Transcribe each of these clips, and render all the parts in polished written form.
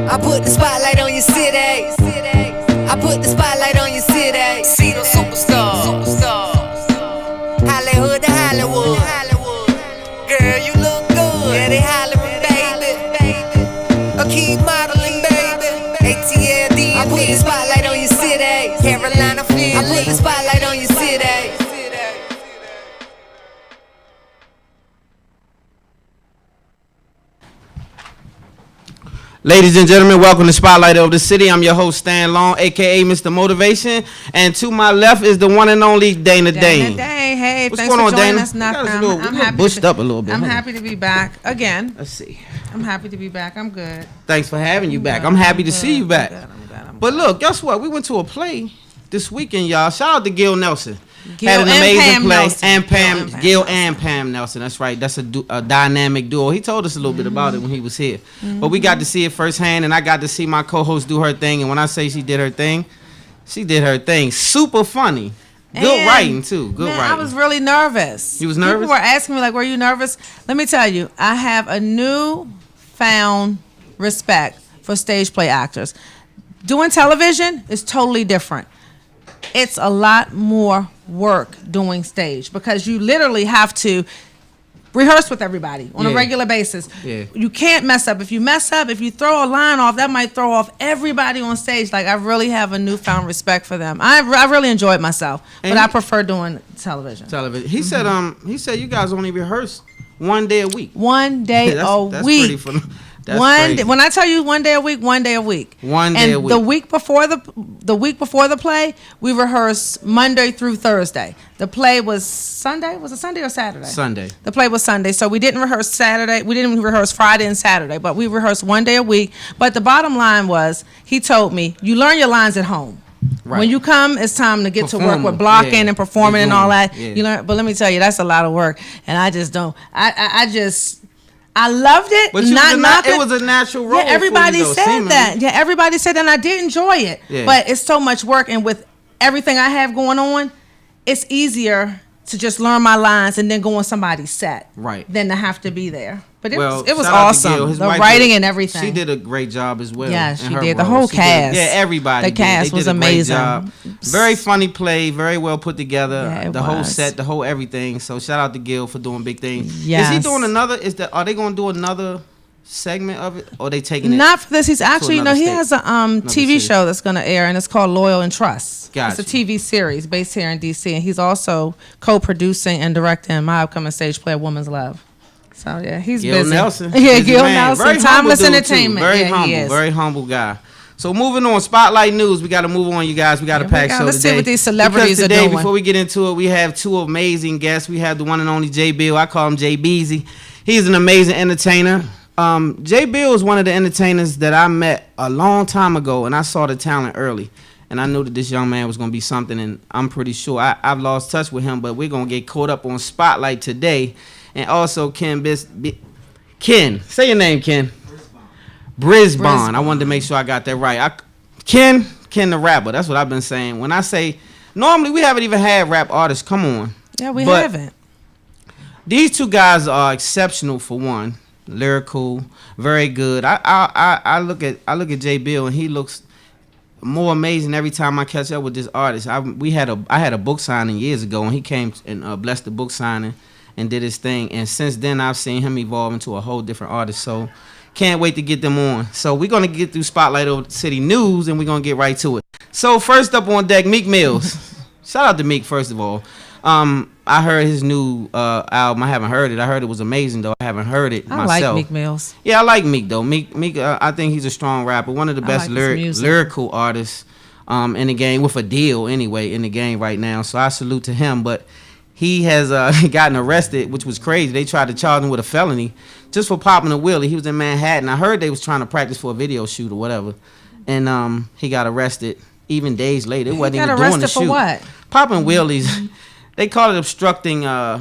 I put the spotlight on your city. I put the spotlight on your city. See the superstars. Hollywood to Hollywood. Girl, you look good. Yeah, they hollering, baby. I keep modeling, baby. ATLD. I put the spotlight on your city. Carolina, Philly. I put the spotlight on your city. Ladies and gentlemen, welcome to Spotlight of the City. I'm your host, Stan Long, a.k.a. Mr. Motivation. And to my left is the one and only Dana Dane. Hey, what's thanks going for on, joining Dana? us. Nothing. I'm happy bushed up a little bit. I'm happy to be back again. Let's see. I'm happy to be back. I'm good. Thanks for having you back. I'm happy to see you back. But look, guess what? We went to a play this weekend, y'all. Shout out to Gil Nelson. Had an amazing play. And Pam, Gil and Pam Nelson. That's right. That's a dynamic duo. He told us a little bit about it when he was here. But we got to see it firsthand, and I got to see my co-host do her thing. And when I say she did her thing, she did her thing. Super funny. Good writing, too. Good writing. I was really nervous. You was nervous? People were asking me, like, were you nervous? Let me tell you, I have a newfound respect for stage play actors. Doing television is totally different. It's a lot more work doing stage because you literally have to rehearse with everybody on a regular basis. Yeah. You can't mess up. If you mess up, if you throw a line off, that might throw off everybody on stage. Like, I really have a newfound respect for them. I really enjoyed myself, but I prefer doing television. He said you guys only rehearse one day a week. One day a week. Pretty That's crazy. When I tell you one day a week, one day a week. And the week before the play, we rehearsed Monday through Thursday. The play was Sunday. Was it Sunday or Saturday? Sunday. The play was Sunday, so we didn't rehearse Saturday. We didn't rehearse Friday and Saturday, but we rehearsed one day a week. But the bottom line was, he told me, you learn your lines at home. Right. When you come, it's time to get to work with blocking and performing and all that. Yeah. You learn, but let me tell you, that's a lot of work, and I just don't. I loved it. But it was a natural role. Yeah, everybody said that. Yeah, everybody said that, and I did enjoy it. Yeah. But it's so much work, and with everything I have going on, it's easier to just learn my lines and then go on somebody's set, right? Than to have to be there. But it was awesome. The writing and everything. She did a great job as well. Yeah, she did. The whole cast. Everybody. The cast was amazing. Very funny play. Very well put together. Yeah, the whole set, the whole everything. So shout out to Gil for doing big things. Yes. Is he doing another? Are they going to do another segment of it? Or are they taking it? Not for this. He's actually, he has a TV show that's going to air, and it's called Loyal and Trust. Gotcha. It's a TV series based here in D.C., and he's also co-producing and directing my upcoming stage play, A Woman's Love. So, yeah, he's Gil busy. Nelson. Yeah, Gil Nelson. Very Timeless Entertainment. Very humble guy. So, moving on, Spotlight News. We got to move on, you guys. We got a packed show today. Let's see what these celebrities are doing. Before we get into it, we have two amazing guests. We have the one and only Jay Bill. I call him Jay Beezy. He's an amazing entertainer. Jay Bill is one of the entertainers that I met a long time ago, and I saw the talent early. And I knew that this young man was going to be something, and I'm pretty sure I've lost touch with him, but we're going to get caught up on Spotlight today. And also, Ken, say your name, Ken. Brisbane. I wanted to make sure I got that right. Ken the rapper. That's what I've been saying. When I say, normally we haven't even had rap artists come on. Yeah, we haven't. These two guys are exceptional for one. Lyrical, very good. I look at Jay Bill, and he looks more amazing every time I catch up with this artist. I had a book signing years ago, and he came and blessed the book signing and did his thing. And since then, I've seen him evolve into a whole different artist. So can't wait to get them on. So we're gonna get through Spotlight of the City News, and we're gonna get right to it. So first up on deck, Meek Mills. Shout out to Meek, first of all. I heard his new album. I haven't heard it. I heard it was amazing, though. I haven't heard it myself. I like Meek Mills. Yeah, I like Meek, though. Meek, I think he's a strong rapper. One of the best lyrical artists in the game, with a deal, anyway, in the game right now. So I salute to him. But he has gotten arrested, which was crazy. They tried to charge him with a felony just for popping a wheelie. He was in Manhattan. I heard they was trying to practice for a video shoot or whatever. And he got arrested even days later. It wasn't even doing the shoot. Got arrested for what? Popping wheelies. They call it obstructing, I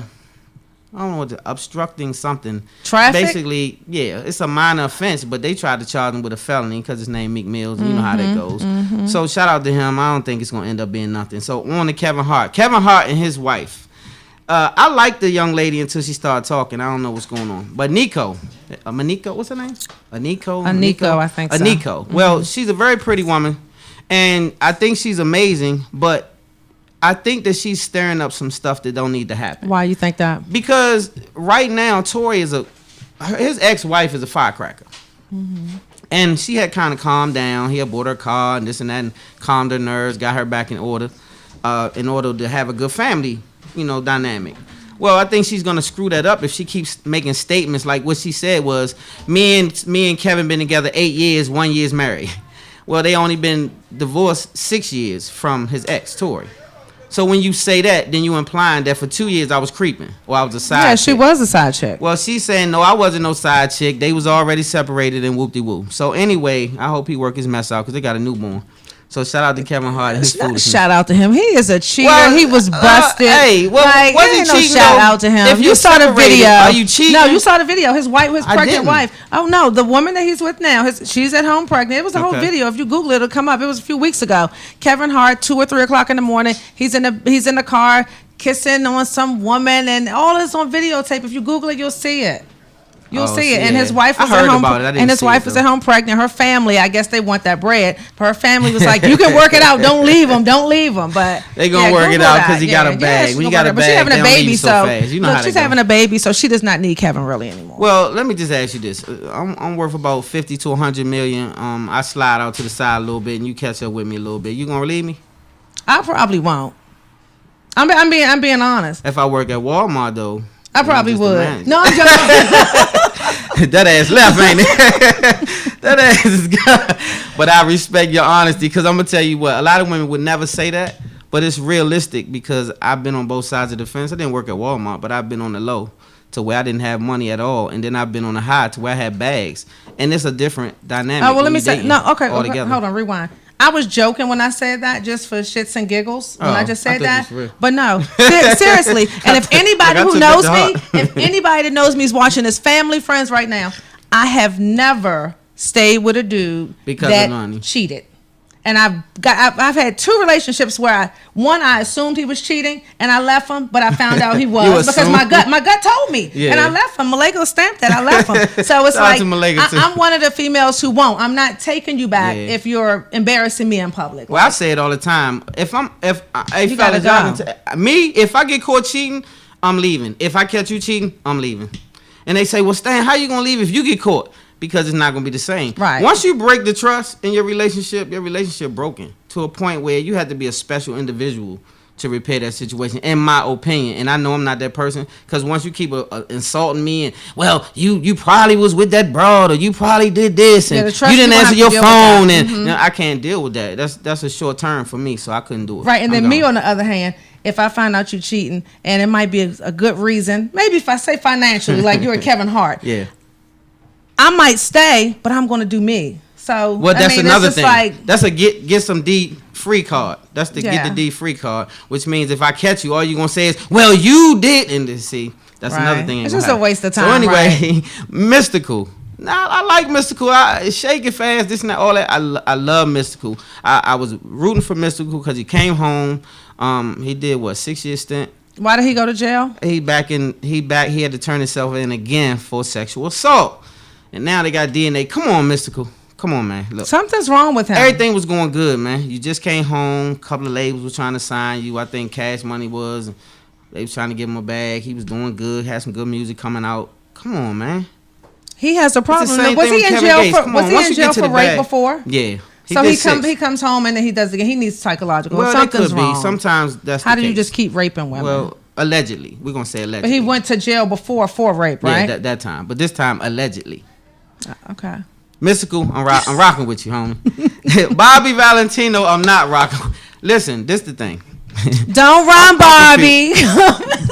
don't know what obstructing something. Traffic? Basically, yeah, it's a minor offense, but they tried to charge him with a felony because his name Meek Mills, and you know how that goes. So shout out to him. I don't think it's going to end up being nothing. So on to Kevin Hart. Kevin Hart and his wife. I liked the young lady until she started talking. I don't know what's going on. But Nico, Maniko, what's her name? Aniko, I think so. Aniko. Well, she's a very pretty woman, and I think she's amazing, but I think that she's stirring up some stuff that don't need to happen. Why you think that? Because right now, Tory his ex-wife is a firecracker. And she had kind of calmed down. He had bought her car and this and that and calmed her nerves, got her back in order to have a good family, dynamic. Well, I think she's gonna screw that up if she keeps making statements like what she said was, me and Kevin been together 8 years, 1 year's married. Well, they only been divorced 6 years from his ex, Tory. So when you say that, then you implying that for 2 years I was creeping or I was a side Yeah, chick. she was a side chick. Well, she's saying, no, I wasn't no side chick. They was already separated and whoop-de-woo. So anyway, I hope he work his mess out because they got a newborn. So shout out to Kevin Hart and his foolishness. Shout out to him. He is a cheater. Well, he was busted. Hey, well, like, was he ain't no cheating, shout though? out to him. If You you're saw the separated, video. are you cheating? No, you saw the video. His pregnant didn't. wife. Oh no, the woman that he's with now. She's at home pregnant. It was a whole Okay. video. If you Google it, it'll come up. It was a few weeks ago. Kevin Hart, 2 or 3 o'clock in the morning. He's in the car kissing on some woman, and all this on videotape. If you Google it, you'll see it. You'll see it. And his wife was at home. And his wife was at home pregnant. Her family, I guess they want that bread. But her family was like, "You can work it out. Don't leave him. Don't leave him." But they gonna work it out because he got a bag. When you got a but she's bag, having they a don't leave baby, you so so fast. You know look, how she's they go. having a baby, so she does not need Kevin really anymore. Well, let me just ask you this: I'm worth about 50 to 100 million. I slide out to the side a little bit, and you catch up with me a little bit. You gonna leave me? I probably won't. I'm being honest. If I work at Walmart, though, I probably I'm just the would. manager. No, I'm joking. That ass left, ain't it? That ass is good. But I respect your honesty because I'm gonna tell you what, a lot of women would never say that, but it's realistic because I've been on both sides of the fence. I didn't work at Walmart, but I've been on the low to where I didn't have money at all, and then I've been on the high to where I had bags, and it's a different dynamic. Oh, well, let when me you say dating no. Okay, altogether. hold on, rewind. I was joking when I said that, just for shits and giggles. When I just I said thought that, you was real. but no, seriously. And if anybody Like, I who took knows that me, to heart. if anybody that knows me is watching this, family, friends, right now, I have never stayed with a dude Because that of money. cheated. And I've had 2 relationships where I assumed he was cheating and I left him, but I found out he was because my gut told me, Yeah. and I left him. Malego stamped that. I left him. So it's Shout out like to Malego, too. I'm one of the females who won't. I'm not taking you back Yeah. if you're embarrassing me in public. Well, I say it all the time. If You gotta go. Me, if I get caught cheating, I'm leaving. If I catch you cheating, I'm leaving. And they say, well, Stan, how you gonna leave if you get caught? Because it's not gonna be the same. Right. Once you break the trust in your relationship broken to a point where you have to be a special individual to repair that situation, in my opinion. And I know I'm not that person, because once you keep insulting me and, well, you probably was with that broad, or you probably did this, and the trust you didn't you answer have to your deal with phone, that. and I can't deal with that. That's a short term for me, so I couldn't do it. Right, and I'm then me gone. on the other hand, if I find out you cheating, and it might be a good reason, maybe if I say financially, like you're a Kevin Hart, Yeah. I might stay, but I'm going to do me. So Well, that's another it's just thing. like, That's a get some D free card. That's the get Yeah. the D free card, which means if I catch you, all you're gonna say is, "Well, you did," and then see, that's Right. another thing. ain't It's gonna just a happen. waste of So time, anyway, Mystical. Now I like Mystical. I shake it fast. This and that, all that. I love Mystical. I was rooting for Mystical because he came home. He did what 6-year stint. why did he go to jail? He had to turn himself in again for sexual assault. And now they got DNA. Come on, Mystical. Come on, man. Look. Something's wrong with him. Everything was going good, man. You just came home. A couple of labels were trying to sign you. I think Cash Money was. They was trying to give him a bag. He was doing good. Had some good music coming out. Come on, man. He has a problem. same Was thing he with in Kevin jail Gates. for Come was on, he once in you jail get to for the rape bag- before? Yeah. So did 6. he comes home and then he does it again. He needs psychological. Well, that Something's could wrong. be. Sometimes that's How the do you case. just keep raping women? Well, allegedly. We're going to say but allegedly. he went to jail before for rape, right? Yeah, that time. But this time, allegedly. Okay. Mystical, I'm rocking with you, homie. Bobby Valentino, I'm not rocking. Listen, this the thing. Don't run, Barbie.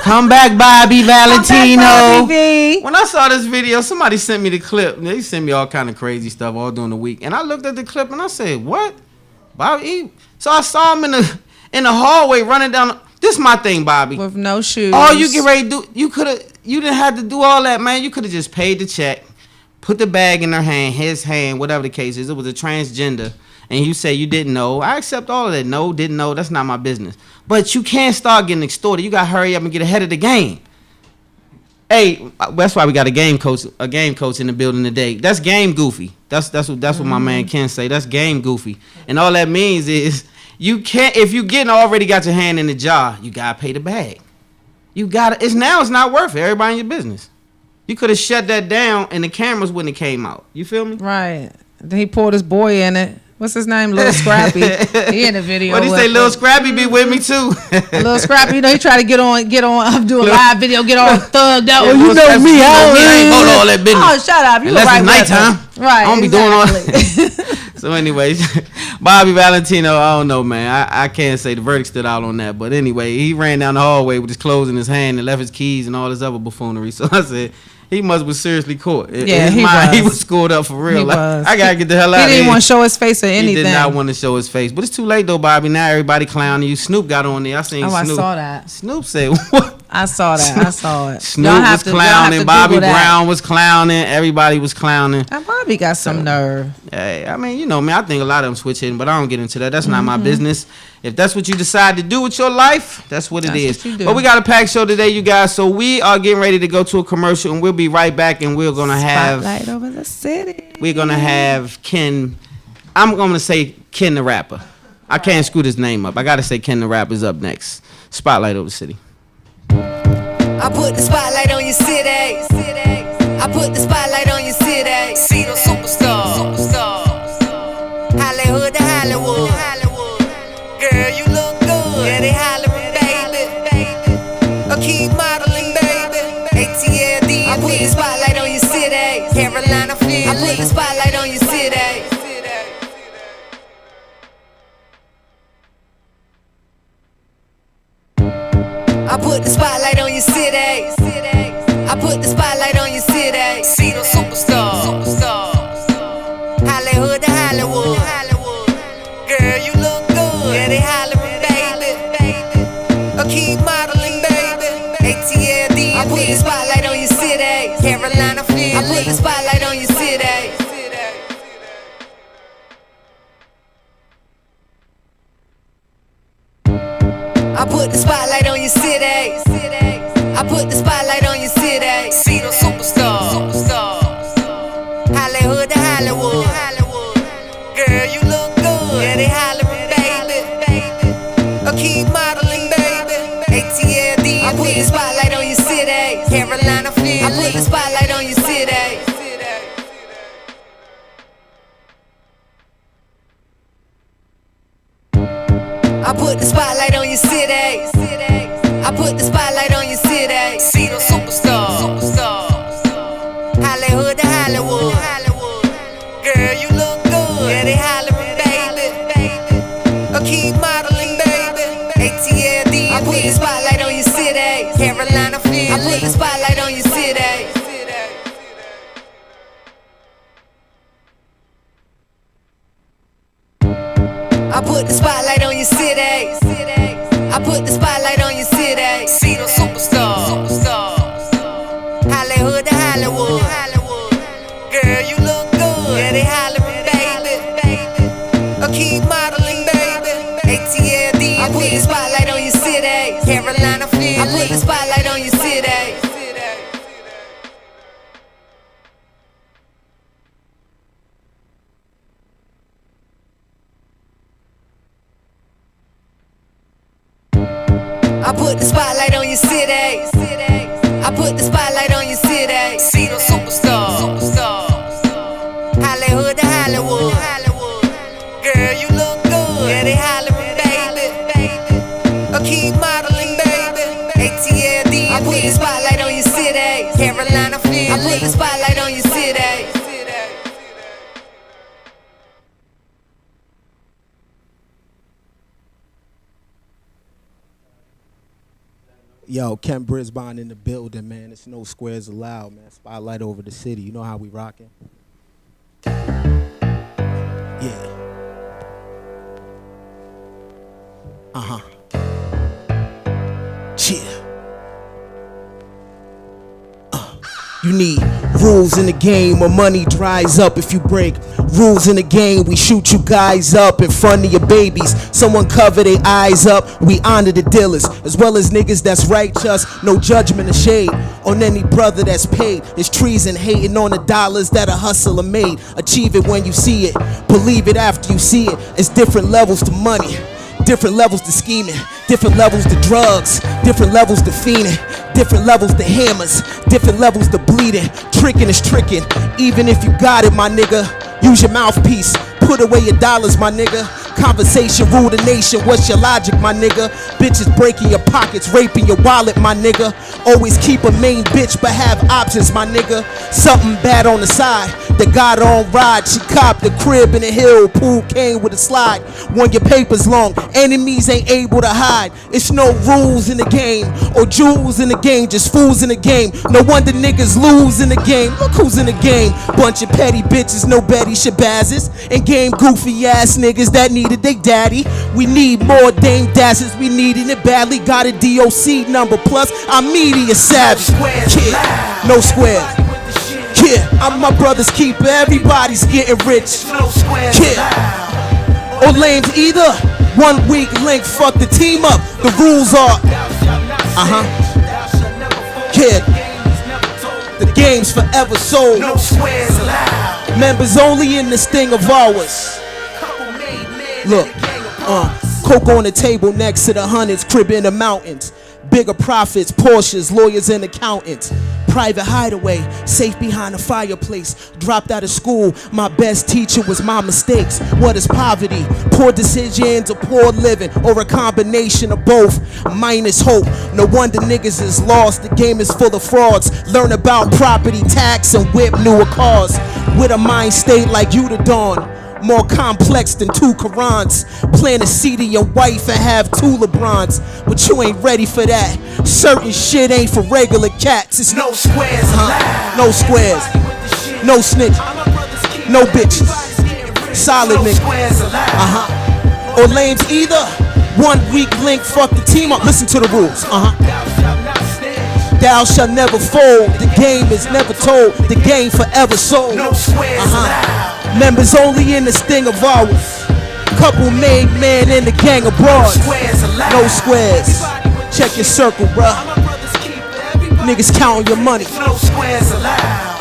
Come back, Bobby Valentino. Barbie V. When I saw this video, somebody sent me the clip. They sent me all kind of crazy stuff all during the week, and I looked at the clip and I said, "What, Bobby?" So I saw him in the hallway running down. This is my thing, Bobby. With no shoes. All you get ready to do, you didn't have to do all that, man. You could have just paid the check, put the bag in her hand, his hand, whatever the case is. It was a transgender, and you say you didn't know. I accept all of that. No, didn't know. That's not my business. But you can't start getting extorted. You got to hurry up and get ahead of the game. Hey, that's why we got a game coach in the building today. That's game goofy. That's what my man Ken say. That's game goofy. And all that means is you can't, if you already got your hand in the jar, you gotta pay the bag. You gotta, it's not worth it. Everybody in your business. You could have shut that down and the cameras wouldn't have came out. You feel me? Right. Then he pulled his boy in it. What's his name? Lil Scrappy. He in the video. What he say? Lil Scrappy be with me too. Lil Scrappy, you know, he tried to get on, do a live video, get all thugged out. Yeah, Oh, you know me, I ain't going to all that business. Oh, shut up. You Unless right it's nighttime. Right. I don't be doing all that. So anyways, Bobby Valentino, I don't know, man. I can't say the verdict stood out on that. But anyway, he ran down the hallway with his clothes in his hand and left his keys and all this other buffoonery. So I said, he must was seriously caught. Yeah, he was schooled up for real. He Like, was. I gotta get the hell out of here. He didn't want to show his face or anything. He did not want to show his face. But it's too late though, Bobby. Now everybody clowning you. Snoop got on there. I seen Snoop. I saw that. Snoop said, what? I saw that. I saw it. Snoop was clowning. Bobby Brown was clowning. Everybody was clowning. And Bobby got some nerve. Hey, I mean, you know, man, I think a lot of them switch hitting, but I don't get into that. That's not my business. If that's what you decide to do with your life, that's what it is. What you do. But we got a packed show today, you guys. So we are getting ready to go to a commercial, and we'll be right back, and we're going to have... Spotlight over the city. We're going to have Ken... I'm going to say Ken the Rapper. I can't screw his name up. I got to say Ken the Rapper's up next. Spotlight over the city. I put the spotlight on your city. I put the spotlight on your city. See those superstars. Hollywood to Hollywood. Girl, you look good. Yeah, they hollering, baby. Keep modeling, baby. ATLD. I put the spotlight on your city. Carolina, Philly. I put the spotlight on your city. I put the spotlight on your city. I put the spotlight on your city. See those superstars. Hollywood to Hollywood. Girl, you look good. Yeah, they hollering, baby. Keep modeling, baby. ATLD. I put the spotlight on your city. Carolina, Philly. I put the spotlight on your city. I put the spotlight on your city. I put the spotlight on your city. See those superstars. Hollywood to Hollywood. Girl, you look good. Yeah, they hollering, baby. Keep modeling, baby. ATLD. I put the spotlight on your city. Carolina, Philly. I put the spotlight on your city. I put the spotlight on your city. I put the spotlight on your city. See those superstars. Hollywood to Hollywood. Girl, you look good. Yeah, they hollering, baby. Keep modeling, baby. ATLD. I put the spotlight on your city. Carolina, Philly. I put the spotlight on your city. I put the spotlight on your city. I put the spotlight on your city. See those superstars. Hollywood to Hollywood. Girl, you look good. Yeah, they hollering, baby. Keep modeling, baby. ATLD. I put the spotlight on your city. Carolina, Philly. I put the spotlight on your city. I put the spotlight on your city. I put the spotlight on your city. See those superstars. Hollywood to Hollywood. Girl, you look good. Yeah, they hollering, baby. Keep modeling, baby. ATLD. I put the spotlight on your city. Carolina, Philly. I put the spotlight on your city. Yo, Ken Brisbane in the building, man. It's no squares allowed, man. Spotlight over the city. You know how we rocking? Yeah. Cheer. You need Rules in the game where money dries up if you break rules in the game. We shoot you guys up in front of your babies. Someone cover their eyes up. We honor the dealers as well as niggas that's righteous. No judgment or shade on any brother that's paid. It's treason hating on the dollars that a hustler made. Achieve it when you see it, believe it after you see it. It's different levels to money, different levels to scheming, different levels to drugs, different levels to fiending, different levels to hammers, different levels to bleeding. Tricking is tricking, even if you got it, my nigga. Use your mouthpiece, put away your dollars, my nigga. Conversation rule the nation, what's your logic, my nigga? Bitches breaking your pockets, raping your wallet, my nigga. Always keep a main bitch but have options, my nigga. Something bad on the side, the got her on ride. She copped the crib in the hill, pool came with a slide. When your paper's long, enemies ain't able to hide. It's no rules in the game, or jewels in the game, just fools in the game. No wonder niggas lose in the game. Look who's in the game, bunch of petty bitches, no Betty Shabazz. And game goofy ass niggas that needed they daddy. We need more Dame Dashes, we needing it badly. Got a DOC number plus our media savage. Yeah, no squares. Yeah, I'm my brother's keeper, everybody's getting rich. Yeah, or lames either. 1 week link, fuck the team up. The rules are yeah, the game's forever sold. No squares allowed. Members only in this thing of ours. Look, coke on the table next to the hundreds, crib in the mountains. Bigger profits, Porsches, lawyers and accountants. Private hideaway, safe behind a fireplace. Dropped out of school, my best teacher was my mistakes. What is poverty? Poor decisions or poor living, or a combination of both? Minus hope, no wonder niggas is lost. The game is full of frauds. Learn about property tax and whip newer cars. With a mind state like you to dawn, more complex than 2 Qurans. Plan to see to your wife and have 2 LeBrons, but you ain't ready for that. Certain shit ain't for regular cats. It's no squares allowed. No squares, no snitch, no bitches. Solid nigga. Or lames either. 1 week link, fuck the team up. Listen to the rules. Thou shall never fold. The game is never told. The game forever sold. No squares allowed. Members only in this thing of ours. Couple made man in the gang abroad. No squares. Check your circle, bruh. Niggas counting your money. No squares allowed.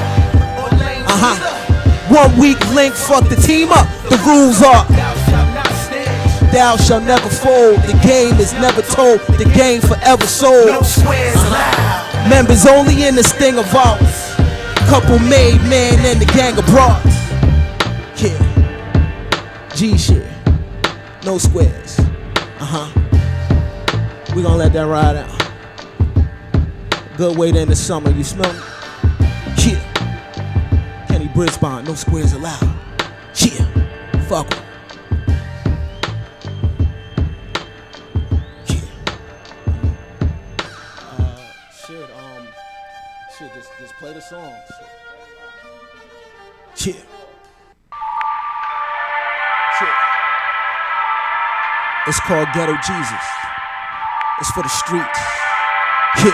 1 week link, fuck the team up. The rules are thou shall never fold. The game is never told. The game forever sold. No squares allowed. Members only in this thing of ours. Couple made man in the gang abroad. Yeah, G shit, no squares. We gonna let that ride out. Good way to end the summer, you smell me? Yeah, Kenny Brisbane, no squares allowed. Yeah, fuck em. Yeah. Just play the song. Yeah. It's called Ghetto Jesus. It's for the streets. Yeah.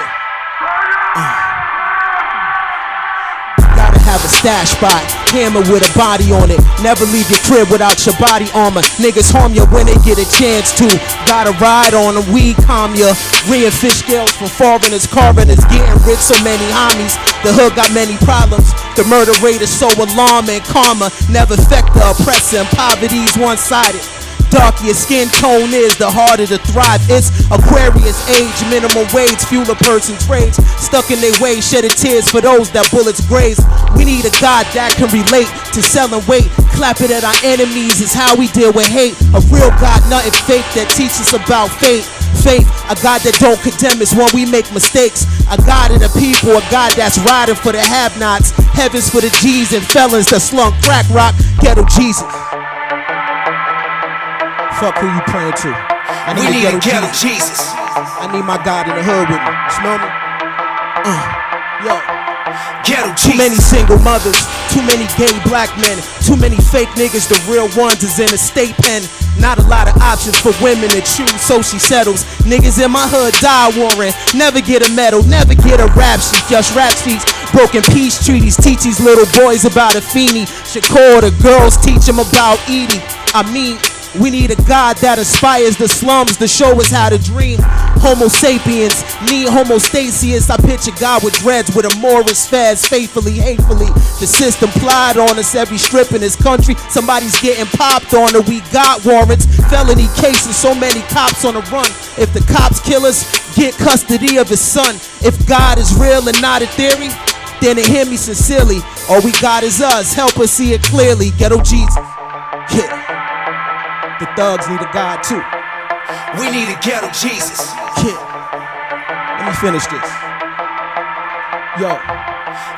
Gotta have a stash spot, hammer with a body on it. Never leave your crib without your body armor. Niggas harm you when they get a chance to. Gotta ride on a weed, calm ya. Reeing fish scales from foreigners, carving getting rich, so many homies. The hood got many problems. The murder rate is so alarming. Karma never affect the oppressor, and poverty's one-sided. Darker your skin tone is, the harder to thrive. It's Aquarius age, minimum wage, fuel a person's rage. Stuck in their ways, shedding tears for those that bullets graze. We need a God that can relate to selling weight. Clap it at our enemies is how we deal with hate. A real God, nothing fake, that teaches about fate. Faith, a God that don't condemn us when we make mistakes. A God of the people, a God that's riding for the have-nots. Heavens for the G's and felons that slunk crack rock. Ghetto Jesus. Fuck who you praying to. I need a ghetto Jesus. I need my God in the hood with me. Smell me? Yo. Ghetto Jesus. Too many single mothers, too many gay black men, too many fake niggas, the real ones is in a state pen. Not a lot of options for women to choose, so she settles. Niggas in my hood die warring. Never get a medal, never get a rap sheet. Just rap sheets, broken peace treaties. Teach these little boys about a feenie. Shakur, the girls teach them about eating. I mean, we need a God that inspires the slums to show us how to dream. Homo sapiens need homostasis. I picture God with dreads with a Morris fez, faithfully, hatefully. The system plied on us every strip in this country. Somebody's getting popped on her. We got warrants, felony cases, so many cops on the run. If the cops kill us, get custody of his son. If God is real and not a theory, then it hear me sincerely. All we got is us, help us see it clearly. Ghetto Jesus. Yeah. The thugs need a God too. We need a ghetto Jesus. Yeah. Let me finish this. Yo.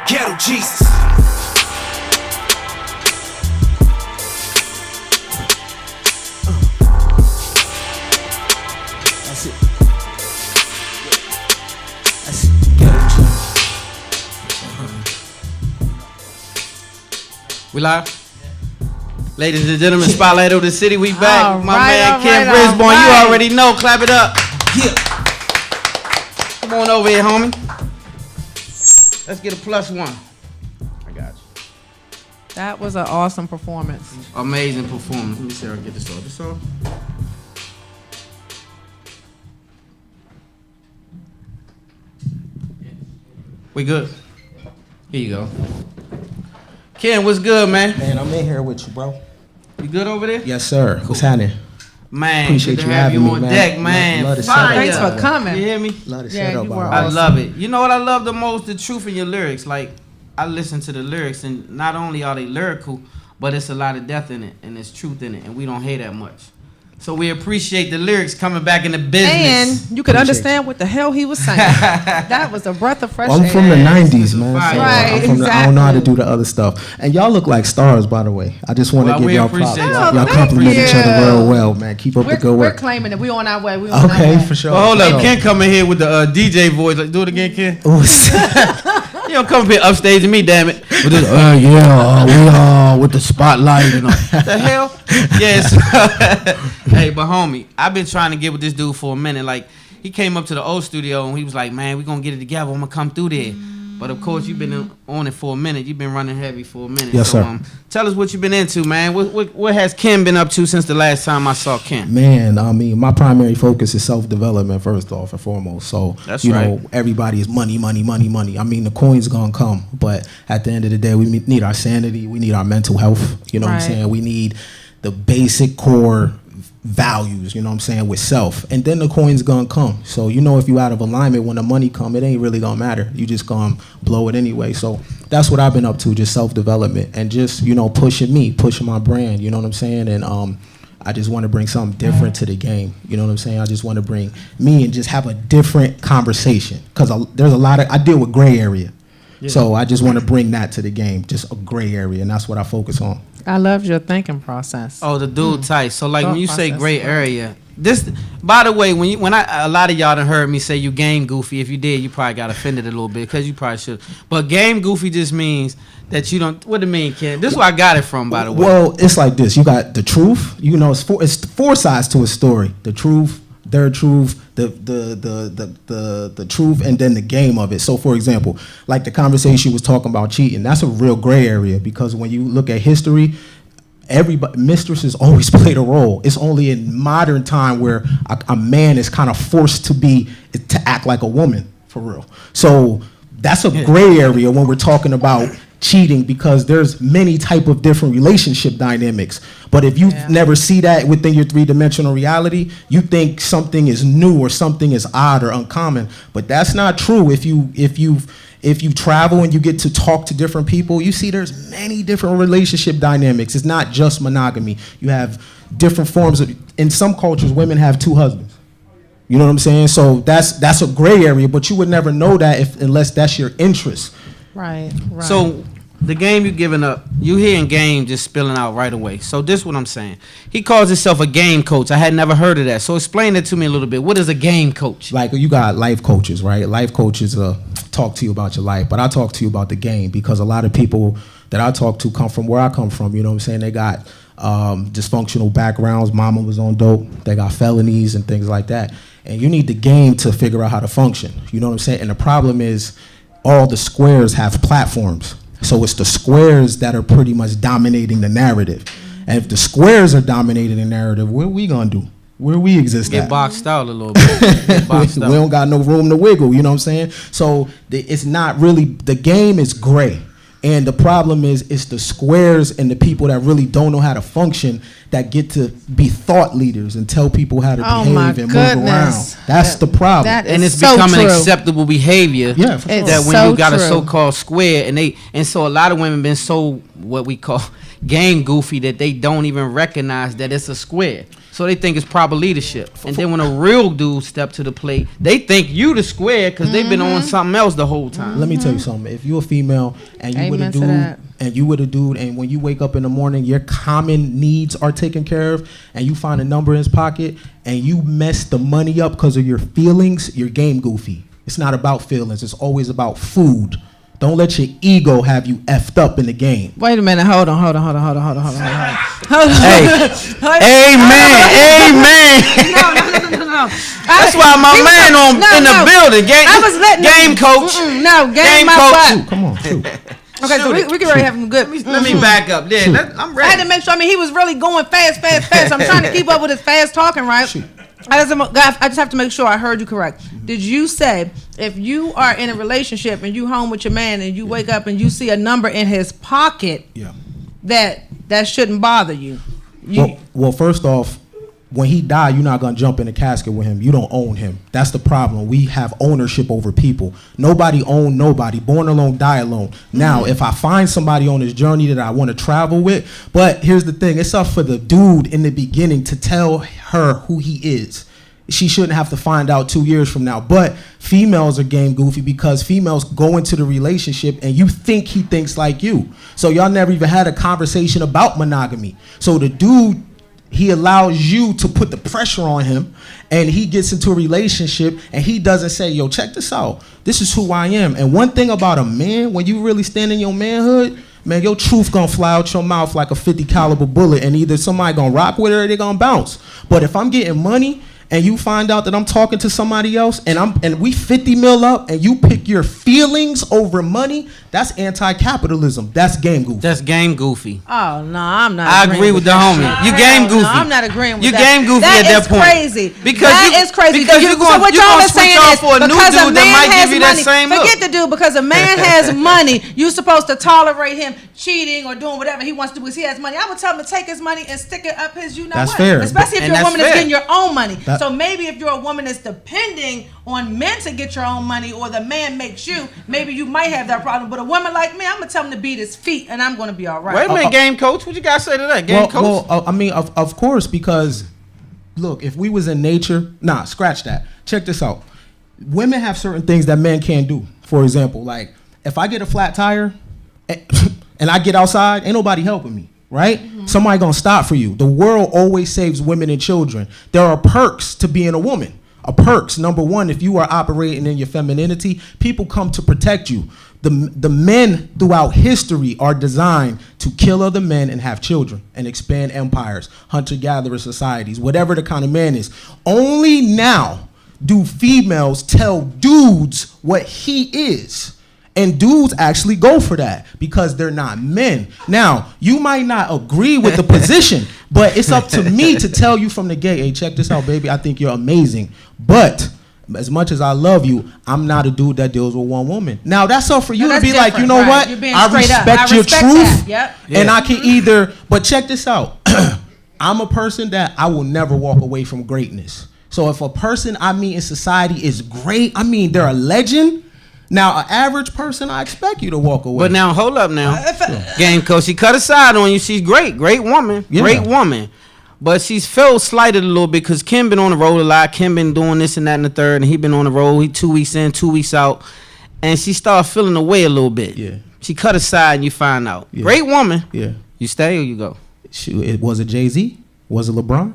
Ghetto Jesus. That's it. That's it. Ghetto Jesus. We live? Ladies and gentlemen, Spotlight of the City, we back. All My right, man all Ken right, Brisbane, all you right. already know. Clap it up. Yeah. Come on over here, homie. Let's get a +1. I got you. That was an awesome performance. Amazing performance. Let me see if I can get this off. This off? We good? Here you go. Ken, what's good, man? Man, I'm in here with you, bro. You good over there? Yes, sir. What's happening? Man, Appreciate good to you have you having me, on man. deck, man. Love the Fire. setup. Thanks for coming. You hear me? Love the Yeah, setup, you bro. were I awesome. love it. You know what I love the most? The truth in your lyrics. Like, I listen to the lyrics, and not only are they lyrical, but it's a lot of depth in it, and there's truth in it, and we don't hear that much. So we appreciate the lyrics coming back in the business. And you could understand what the hell he was saying. That was a breath of fresh Well, I'm air. from the Yes, 90s, it's a man. fire. So Right, I'm from I don't know how to exactly. do the other stuff. And y'all look like stars, by the way. I just want to Well, give we y'all props. appreciate Y'all that. compliment Thank each other you. real well, man. Keep up the good We're work. claiming it. We on our way. We on our Okay, way. for sure. But hold for up, sure. Ken coming here with the DJ voice. Like, do it again, Ken. Ooh, You don't come up here upstage to me, damn it. With this, we with the spotlight and all. The hell? Yes. Hey, but homie, I've been trying to get with this dude for a minute. Like, he came up to the old studio and he was like, man, we gonna get it together. I'm gonna come through there. But of course, you've been on it for a minute. You've been running heavy for a minute. Yes, so, sir. Tell us what you've been into, man. What has Ken been up to since the last time I saw Ken? Man, I mean, my primary focus is self-development first off and foremost. So, That's you right. know, everybody is money, money, money, money. I mean, the coin's gonna come, but at the end of the day, we need our sanity. We need our mental health. You know what I'm Right. saying? We need the basic core values, you know what I'm saying, with self. And then the coin's gonna come. So, you know, if you out of alignment when the money come, it ain't really gonna matter. You just gonna blow it anyway. So that's what I've been up to, just self-development and just, you know, pushing my brand, you know what I'm saying? And I just want to bring something different to the game. You know what I'm saying? I just want to bring me and just have a different conversation. Because there's a lot of, I deal with gray area. So I just want to bring that to the game, just a gray area. And that's what I focus on. I loved your thinking process. Oh, the dude tight. So like Thought when you say process, gray right. area, this. By the way, a lot of y'all done heard me say you game goofy. If you did, you probably got offended a little bit because you probably should. But game goofy just means that you don't. What do it mean, Ken? This is where I got it from, by the way. Well, it's like this. You got the truth. You know, it's four sides to a story. The truth, their truth, the truth, and then the game of it. So, for example, like the conversation was talking about cheating. That's a real gray area because when you look at history, mistresses always played a role. It's only in modern time where a man is kind of forced to act like a woman, for real. So that's a gray area when we're talking about cheating because there's many type of different relationship dynamics. But if you never see that within your three-dimensional reality, you think something is new or something is odd or uncommon. But that's not true. If you travel and you get to talk to different people, you see there's many different relationship dynamics. It's not just monogamy. You have different forms of, in some cultures, women have two husbands. You know what I'm saying? So that's a gray area, but you would never know that unless that's your interest. Right. So The game you giving up, you hearing game just spilling out right away. So this what I'm saying. He calls himself a game coach. I had never heard of that. So explain it to me a little bit. What is a game coach? Like you got life coaches, right? Life coaches talk to you about your life, but I talk to you about the game because a lot of people that I talk to come from where I come from. You know what I'm saying? They got dysfunctional backgrounds. Mama was on dope. They got felonies and things like that. And you need the game to figure out how to function. You know what I'm saying? And the problem is all the squares have platforms. So it's the squares that are pretty much dominating the narrative. And if the squares are dominating the narrative, what are we going to do? Where we exist Get at? boxed out a little bit. Get boxed We out. don't got no room to wiggle, you know what I'm saying? So it's not really, the game is gray. And the problem is it's the squares and the people that really don't know how to function that get to be thought leaders and tell people how to behave and move around. That's the problem. That And is it's so becoming true. acceptable behavior. Yeah, for sure. That when so you got a true. so-called square, and so a lot of women been so what we call game goofy that they don't even recognize that it's a square. So they think it's proper leadership. And then when a real dude step to the plate, they think you the square because they've been on something else the whole time. Let me tell you something. If you're a female and you with a Amen to dude that. and when you wake up in the morning, your common needs are taken care of and you find a number in his pocket and you mess the money up because of your feelings, you're game goofy. It's not about feelings. It's always about food. Don't let your ego have you effed up in the game. Wait a minute. Hold on. Hey, amen. No. That's why my man in the building. Game coach. Game coach. coach. Come on, shoot. Okay, so we can already have him good. Let me back up. Yeah, I'm I had ready. to make sure. I mean, he was really going fast. I'm trying to keep up with his fast talking, right? I just have to make sure I heard you correct. Did you say if you are in a relationship and you home with your man and you wake up and you see a number in his pocket, Yeah. that shouldn't bother you? Well, first off, when he died, you're not gonna jump in a casket with him. You don't own him. That's the problem. We have ownership over people. Nobody own nobody. Born alone, die alone. Now, if I find somebody on this journey that I want to travel with, but here's the thing: it's up for the dude in the beginning to tell her who he is. She shouldn't have to find out 2 years from now. But females are game goofy because females go into the relationship and you think he thinks like you. So y'all never even had a conversation about monogamy. So the dude, he allows you to put the pressure on him and he gets into a relationship and he doesn't say, yo, check this out. This is who I am. And one thing about a man, when you really stand in your manhood, man, your truth gonna fly out your mouth like a 50 caliber bullet and either somebody gonna rock with it or they gonna bounce. But if I'm getting money and you find out that I'm talking to somebody else and we 50 mil up and you pick your feelings over money, that's anti-capitalism. That's game goofy. That's game goofy. Oh no, I'm not. I agreeing agree with the homie. You game No, goofy. I'm not agreeing with You that. game goofy at that point. That is crazy. Because that you- is crazy. because you so gonna- what you y'all gonna are saying switch off is for a new because a dude that man might has give you that money. same look. Forget the dude. Because a man has money, you're supposed to tolerate him cheating or doing whatever he wants to do because he has money. I would tell him to take his money and stick it up his That's fair. Especially if And you're a that's woman that's fair. getting your own money. That- So maybe if you're a woman that's depending on men to get your own money or the man makes you, maybe you might have that problem. But a woman like me, I'm going to tell him to beat his feet and I'm going to be all right. Wait a minute, game coach. What you got to say to that? Game coach? I mean, of course, because look, if we was in nature, scratch that. Check this out. Women have certain things that men can't do. For example, like if I get a flat tire and I get outside, ain't nobody helping me, right? Somebody gonna stop for you. The world always saves women and children. There are perks to being a woman. Perks. Number one, if you are operating in your femininity, people come to protect you. The men throughout history are designed to kill other men and have children and expand empires, hunter-gatherer societies, whatever the kind of man is. Only now do females tell dudes what he is. And dudes actually go for that because they're not men. Now, you might not agree with the position, but it's up to me to tell you from the gate, hey, check this out, baby. I think you're amazing. But as much as I love you, I'm not a dude that deals with one woman. Now, that's up for you to that's be like, you different, know right. what? You're being I straight up. respect I your respect truth. that. Yep. And I can either, but check this out. I'm a person that I will never walk away from greatness. So if a person I meet in society is great, I mean, they're a legend. Now, an average person, I expect you to walk away. But now, hold up now. Game coach, she cut aside on you. She's great woman. Yeah. Great woman. But she's felt slighted a little bit because Kim been on the road a lot. Kim been doing this and that and the third. And he been on the road. He 2 weeks in, 2 weeks out. And she started feeling away a little bit. Yeah. She cut aside and you find out. Yeah. Great woman. Yeah. You stay or you go? It was it Jay-Z? Was it LeBron?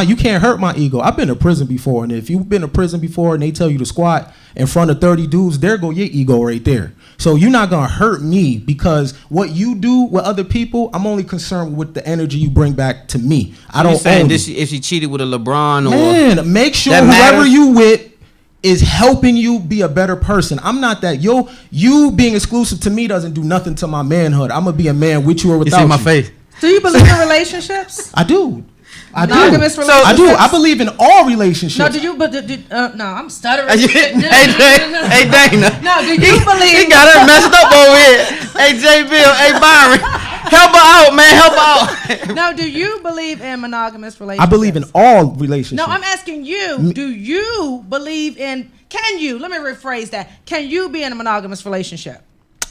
You can't hurt my ego. I've been to prison before, and if you've been to prison before and they tell you to squat in front of 30 dudes, there go your ego right there. So you're not gonna hurt me because what you do with other people, I'm only concerned with the energy you bring back to me. I don't saying own this you. if she cheated with a LeBron or Man, make sure that whoever matters? you with is helping you be a better person. I'm not that. You being exclusive to me doesn't do nothing to my manhood. I'm gonna be a man with you or You without see my you. face. Do you believe in relationships? I do. I do. Monogamous So I do. relationships? I believe in all relationships. No, do you? But no, I'm stuttering. Hey Dana. No, do you believe? He got her messed up over here. Hey J Bill. Hey Byron. Help her out, man. Help her out. No, do you believe in monogamous I relationships? believe in all relationships. No, I'm asking you. Do you believe in? Can you? Let me rephrase that. Can you be in a monogamous relationship?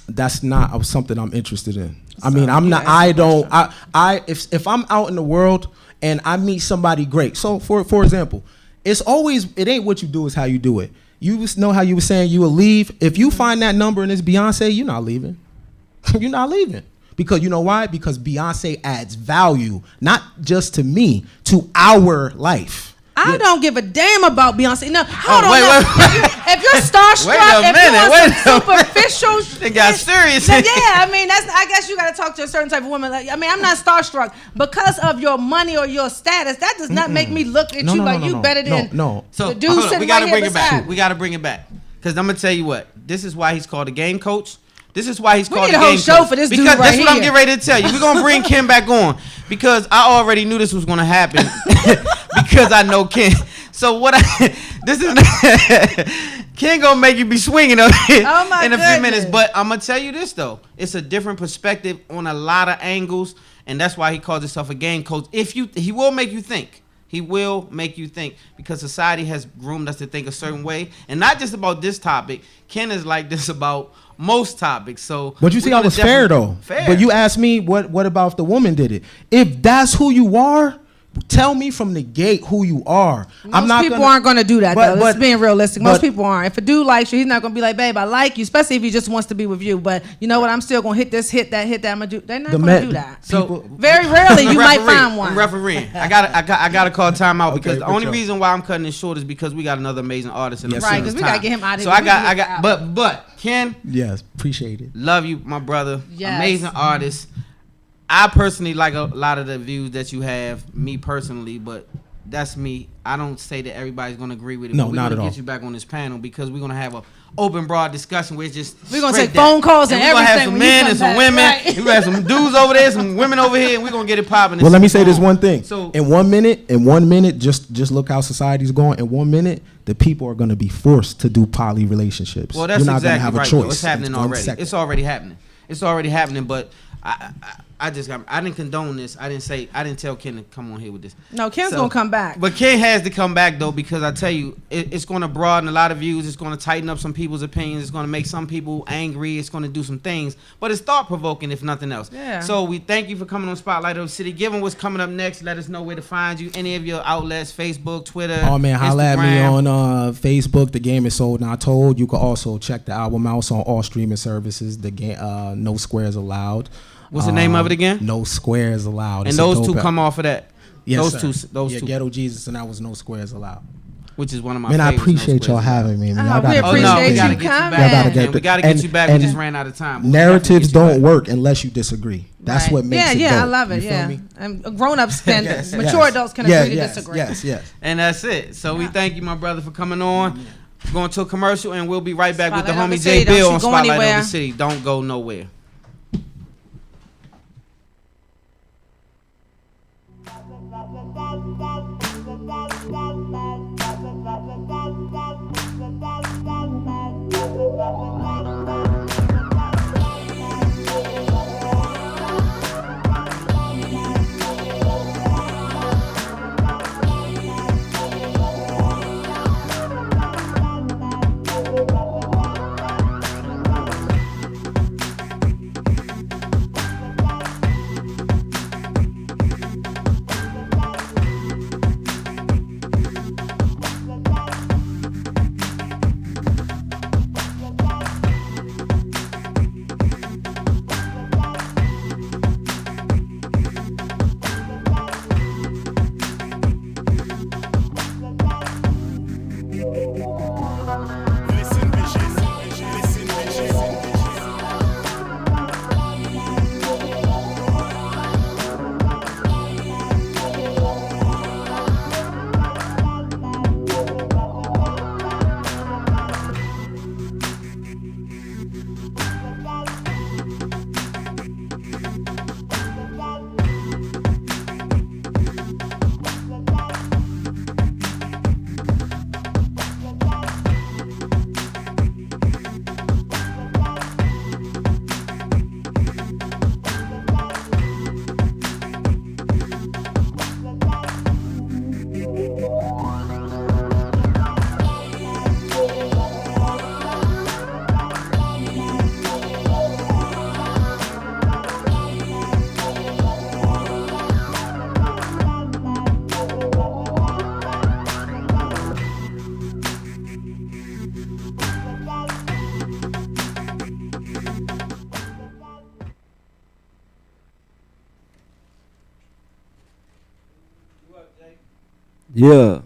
That's not something I'm interested in. I mean, I'm not. I don't. If I'm out in the world and I meet somebody great. So for example, it ain't what you do, is how you do it. You know how you were saying you will leave. If you find that number and it's Beyonce, you're not leaving. You're not leaving. Because you know why? Because Beyonce adds value, not just to me, to our life. I don't give a damn about Beyonce. No, hold on. wait, no. wait. If you're starstruck, Wait a if minute, you're wait some a minute. superficial, They got serious. No, yeah, I mean I guess you got to talk to a certain type of woman. Like, I mean, I'm not starstruck because of your money or your status. That does not make me look at you like you better than no. So the dude hold on, sitting we gotta right bring here it back. beside. We gotta bring it back. Because I'm gonna tell you what. This is why he's called a game coach. This is why he's called need a a whole game show coach. for this dude because right that's what I'm here. getting ready to tell you. We're gonna bring Ken back on because I already knew this was gonna happen because I know Ken. So what this is Ken gonna make you be swinging up here Oh my in a few goodness. minutes. But I'm gonna tell you this though, it's a different perspective on a lot of angles, and that's why he calls himself a game coach. He will make you think. He will make you think because society has groomed us to think a certain way, and not just about this topic. Ken is like this about most topics. So, But you see, I was fair though. Fair. But you asked me what about if the woman did it? If that's who you are, tell me from the gate who you are. Most people aren't going to do that, though. Let's being realistic. Most people aren't. If a dude likes you, he's not going to be like, babe, I like you, especially if he just wants to be with you. But you know what? I'm still going to hit this, hit that. I'm going to do. They're not going to do that. So very rarely you might referee, find one. I'm refereeing. I gotta call timeout because the for only sure. reason why I'm cutting it short is because we got another amazing artist in the Yes, Right, sir. because we got to get him out of So here. I got, but Ken, Yes, appreciate it. love you, my brother. Yes. Amazing artist. I personally like a lot of the views that you have, me personally, but that's me. I don't say that everybody's gonna agree with it. No, but we're not gonna at all. get you back on this panel because we're gonna have a open, broad discussion where it's just We're gonna straight take phone calls and we're gonna have everything some when you men come and some back, women. right. We're gonna have some dudes over there, some women over here, and we're gonna get it popping. Well, let me say this one thing. So in 1 minute, just look how society's going. In 1 minute, the people are going to be forced to do poly relationships. well, that's You're not exactly gonna have right. a Though. choice. It's happening One already. second. It's already happening. It's already happening. But I didn't condone this. I didn't tell Ken to come on here with this. No, Ken's So- going to come back. But Ken has to come back though because I tell you, it's going to broaden a lot of views. It's going to tighten up some people's opinions. It's going to make some people angry. It's going to do some things. But it's thought provoking if nothing else. Yeah. So we thank you for coming on Spotlight of the City. Given what's coming up next, let us know where to find you. Any of your outlets, Facebook, Twitter. Oh man, holla at me Instagram. on Facebook. The Game Is Sold Not Told. You can also check the album out on all streaming services. The game, No Squares Allowed. What's the name of it again? No Squares Allowed. And It's a those two dope come off of that. Yes, those sir. two, Yeah, Ghetto Jesus, and that was No Squares Allowed. which is one of my Man, I favorites. appreciate y'all having me. Man. Y'all we gotta Oh appreciate no, we you gotta get you coming. back. Y'all gotta get And we the- gotta get and- you back. We and just ran out of time. We'll definitely Narratives get you don't back. work unless you disagree. That's Right. what makes yeah, it yeah, dope. I love it. You feel Yeah, me? and grown-ups can, Yes, mature yes. adults can Yeah, agree to yes, disagree. Yes. And that's it. So we thank you, my brother, for coming on. Going to a commercial, and we'll be right back with the Spotlight of homie the J City. Don't Bill you on go Spotlight of anywhere. the City. Don't go nowhere. Yeah.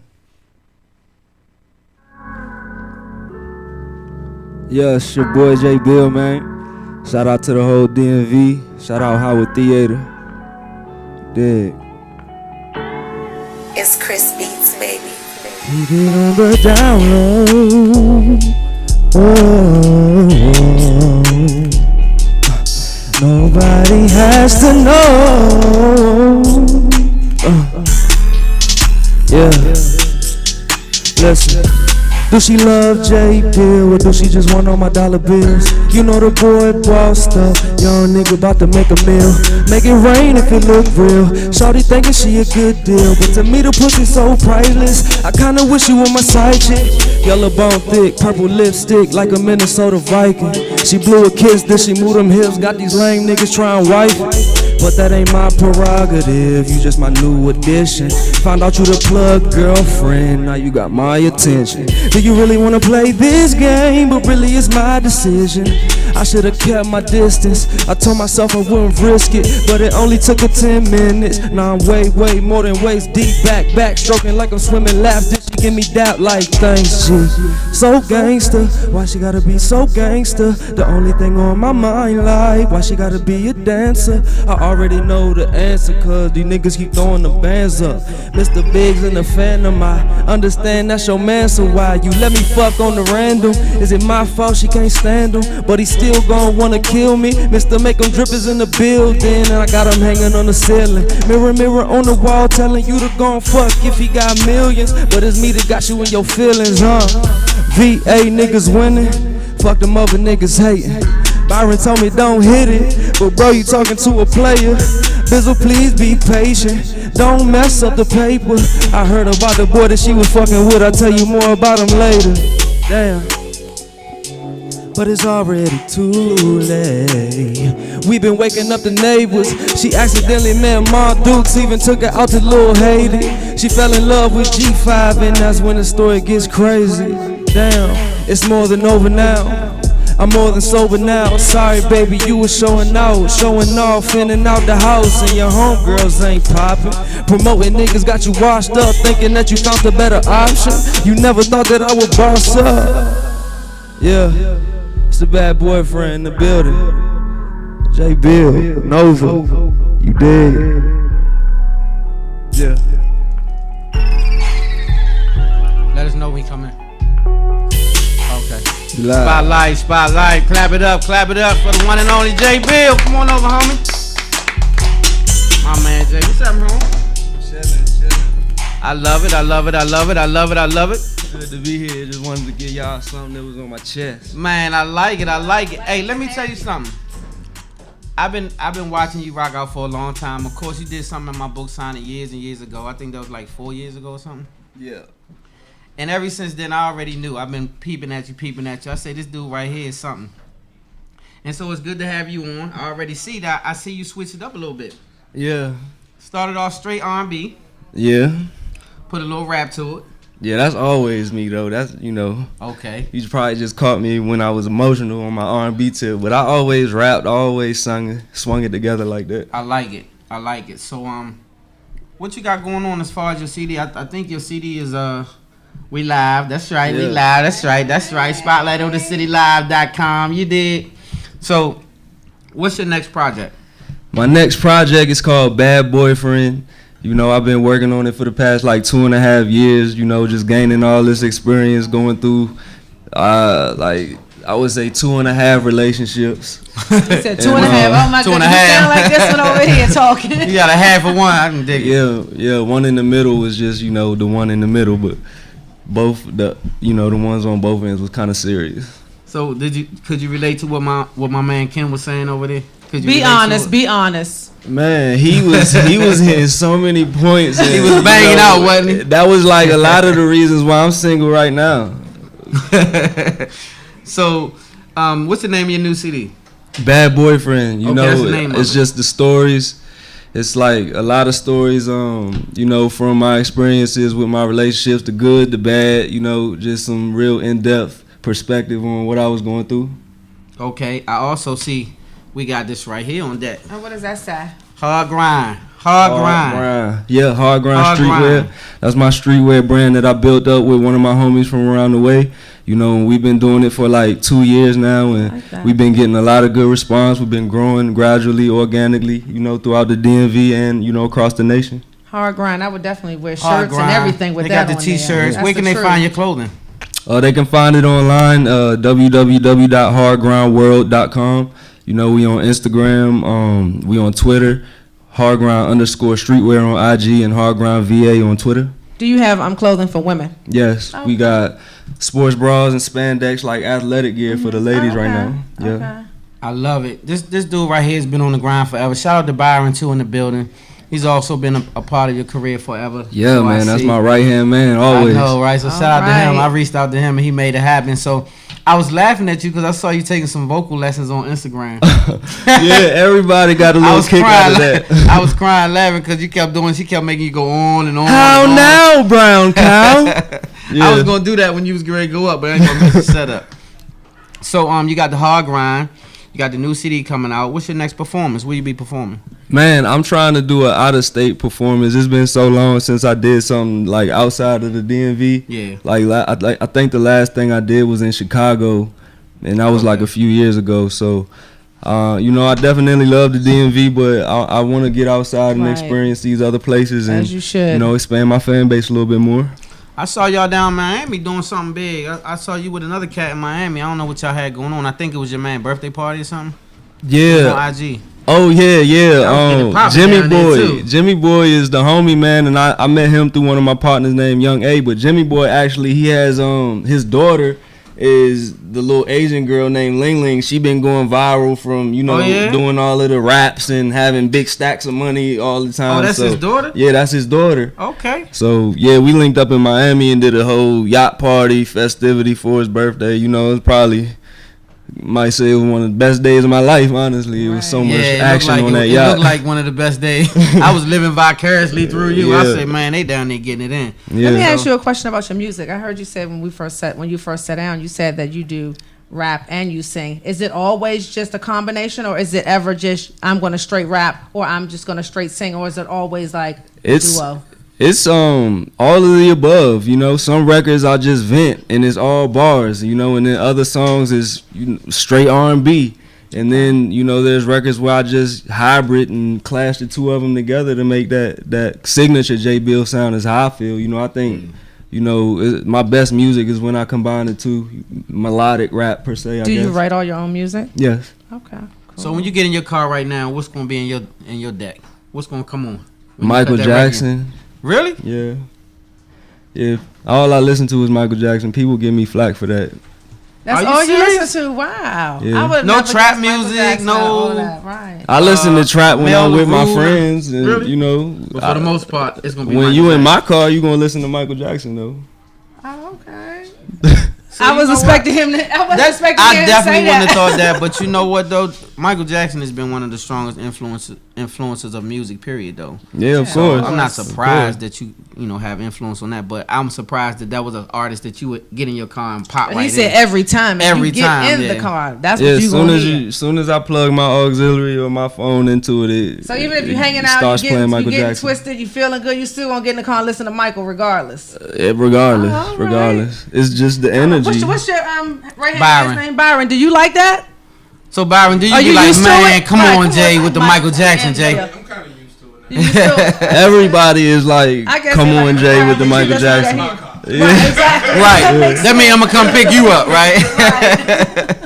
Yeah, it's your boy J Bill, man. Shout out to the whole DMV. Shout out Howard Theater. Dig. It's Chris Beats, baby. Keep it on the down low. Oh, nobody has to know. Yeah. Listen. Do she love J Bill or do she just want all my dollar bills? You know the boy bossed up, young nigga about to make a meal. Make it rain if it look real. Shawty thinking she a good deal, but to me the pussy so priceless. I kinda wish you were my side chick. Yellow bone thick, purple lipstick like a Minnesota Viking. She blew a kiss, then she moved them hips. Got these lame niggas trying wife it. But that ain't my prerogative, you just my new addition. Found out you the plug girlfriend, now you got my attention. Do you really wanna play this game? But really it's my decision. I should've kept my distance. I told myself I wouldn't risk it, but it only took her 10 minutes. Now I'm way more than waist deep, back stroking like I'm swimming laps. Did she give me doubt like thanks, G? So gangster, why she gotta be so gangster? The only thing on my mind, like, why she gotta be a dancer? I already know the answer, cause these niggas keep throwing the bands up. Mr. Biggs and the Phantom, I understand that's your man, so why you let me fuck on the random? Is it my fault she can't stand him? But he still gon' wanna kill me. Mr. Make 'em drip is in the building, and I got him hanging on the ceiling. Mirror on the wall telling you to gon' fuck if he got millions. But it's me that got you in your feelings, huh? VA niggas winning, fuck them other niggas hating. Byron told me don't hit it, but bro, you talking to a player. Bizzle, please be patient, don't mess up the paper. I heard about the boy that she was fucking with, I'll tell you more about him later. Damn. But it's already too late. We been waking up the neighbors. She accidentally met Ma Dukes, even took her out to Lil Haiti. She fell in love with G5, and that's when the story gets crazy. Damn, it's more than over now. I'm more than sober now. Sorry, baby, you was showing out, showing off in and out the house, and your homegirls ain't popping. Promoting niggas got you washed up, thinking that you found a better option. You never thought that I would boss up. Yeah, it's the bad boyfriend in the building. J Bill, Nova, you dead. Yeah. Let us know when he come in. Okay. Live. Spotlight. Clap it up for the one and only J Bill. Come on over, homie. My man Jay, what's up, homie? Chillin'. I love it. Good to be here. Just wanted to give y'all something that was on my chest. Man, I like it. Hey, let me tell you something. I've been watching you rock out for a long time. Of course, you did something in my book signing years and years ago. I think that was like 4 years ago or something. Yeah. And ever since then, I already knew. I've been peeping at you. I say, this dude right here is something. And so it's good to have you on. I already see that. I see you switch it up a little bit. Yeah. Started off straight R&B. Yeah. Put a little rap to it. Yeah, that's always me though. That's, you know. Okay. You probably just caught me when I was emotional on my R&B tip, but I always rapped, always swung it together like that. I like it. So what you got going on as far as your CD? I think your CD is We Live. That's right. Yeah. We Live. That's right. Spotlight on the citylive.com. You did. So what's your next project? My next project is called Bad Boyfriend. You know, I've been working on it for the past like 2.5 years, you know, just gaining all this experience going through, like, I would say 2.5 relationships. You said 2.5. Oh my 2.5. goodness, you sound like this one over here talking. You got a half of one. I can dig it. Yeah, one in the middle was just, you know, the one in the middle, but both the ones on both ends was kind of serious. So could you relate to what my man Ken was saying over there? Be honest. Man, he was hitting so many points. And, He was banging out, wasn't he? That was like a lot of the reasons why I'm single right now. So, what's the name of your new CD? Bad Boyfriend, you Okay, know, that's the name of it's it. just the stories. It's like a lot of stories, you know, from my experiences with my relationships, the good, the bad, you know, just some real in-depth perspective on what I was going through. Okay, I also see we got this right here on deck. And what does that say? Hard grind, Hard grind. Yeah, hard grind Hard streetwear. grind. That's my streetwear brand that I built up with one of my homies from around the way. You know, we've been doing it for like 2 years now, and Like that. we've been getting a lot of good response. We've been growing gradually, organically, you know, throughout the DMV and, you know, across the nation. Hard grind. I would definitely wear Hard shirts grind. and everything with they that got the on there. t-shirts. That's Where can the they truth. find your clothing? They can find it online, www.hardgrindworld.com. You know, we on Instagram, we on Twitter, hardgrind_streetwear on IG, and hardgrindVA on Twitter. Do you have clothing for women? Yes, we got sports bras and spandex, like athletic gear for the ladies right now. Yeah. Okay. I love it. This dude right here has been on the grind forever. Shout out to Byron too in the building. He's also been a part of your career forever. Yeah, So I man, that's see. my right hand man always. I know, right? So shout out to him. right. I reached out to him and he made it happen. So I was laughing at you because I saw you taking some vocal lessons on Instagram. Yeah, everybody got a I little was kick out of crying. that. I was crying laughing because she kept making you go on and on. How and on. now, brown cow? Yeah. I was gonna do that when you was getting ready to go up, but I ain't gonna miss the setup. So you got the hard grind. You got the new CD coming out. What's your next performance? Where you be performing? Man, I'm trying to do an out of state performance. It's been so long since I did something like outside of the DMV. Yeah. I think the last thing I did was in Chicago, and that was like a few years ago. So, you know, I definitely love the DMV, but I want to get outside and Right. experience these other places, and As you should. you know, expand my fan base a little bit more. I saw y'all down in Miami doing something big. I saw you with another cat in Miami. I don't know what y'all had going on. I think it was your man's birthday party or something. It was Yeah. on IG. Oh yeah, was getting yeah. poppin' Jimmy down there, Boy. too. Jimmy Boy is the homie, man, and I met him through one of my partners named Young A. But Jimmy Boy actually, he has his daughter is the little Asian girl named Ling Ling. She been going viral from, you know, Oh, yeah? doing all of the raps and having big stacks of money all the time. Oh, that's So, his daughter? Yeah, that's his daughter. Okay. So yeah, we linked up in Miami and did a whole yacht party festivity for his birthday. You know, it's probably might say it was one of the best days of my life. Honestly, it was so much it looked action like on that it yacht. looked like one of the best days. I was living vicariously through you. I Yeah. said, man, they down there getting it in. Yeah. Let me ask you a question about your music. I heard you said when you first sat down, you said that you do rap and you sing. Is it always just a combination, or is it ever just I'm going to straight rap, or I'm just going to straight sing, or is it always like a It's duo? It's all of the above, you know. Some records I just vent and it's all bars, you know, and then other songs is straight R&B. And then, you know, there's records where I just hybrid and clash the two of them together to make that signature J Bill sound is how I feel. You know, I think, you know, my best music is when I combine the two, melodic rap per se, I Do guess. you write all your own music? Yes. Okay. Cool. So when you get in your car right now, what's gonna be in your deck? What's gonna come on? When you Michael cut that record? Jackson. Really? Yeah. Yeah. All I listen to is Michael Jackson. People give me flack for that. That's Are you all serious? you listen to? Wow. Yeah. I would've No never trap guessed Michael music, Jackson, no- all that, right. I listen to trap when Mel I'm with my LaRue. friends, and Really? you know, But for the most part, it's gonna be when Michael you in Jackson. my car, you gonna listen to Michael Jackson though. Oh, okay. So I you was know what? expecting him to. I wasn't That's, expecting I him to definitely say wouldn't that. have thought that, but you know what though? Michael Jackson has been one of the strongest influences of music. Period, though. Yeah, of Yeah. course. I'm not Of surprised course. that you know have influence on that, but I'm surprised that was an artist that you would get in your car and pop And right he said in. every time. If Every you get time, in yeah. the car. That's Yeah, what you as soon gonna as hear. soon as I plug my auxiliary or my phone into it, So even if you're it hanging out, starts you playing getting Michael Jackson. twisted, you feeling good, you still gonna get in the car and listen to Michael regardless. Regardless, Oh, all right. regardless, it's just the energy. What's your right hand Byron. man's name? Byron. Do you like that? So Byron, do you Are be you like, used to man, it? come Right, on, Jay, with the Michael Michael Jackson, Jay? Yeah. You used to it? Everybody is like, I guess come they on, like Jay, Byron, with the but you Michael just like Jackson. that Yeah. Right, exactly. Right. That means I'm gonna come pick you up, right?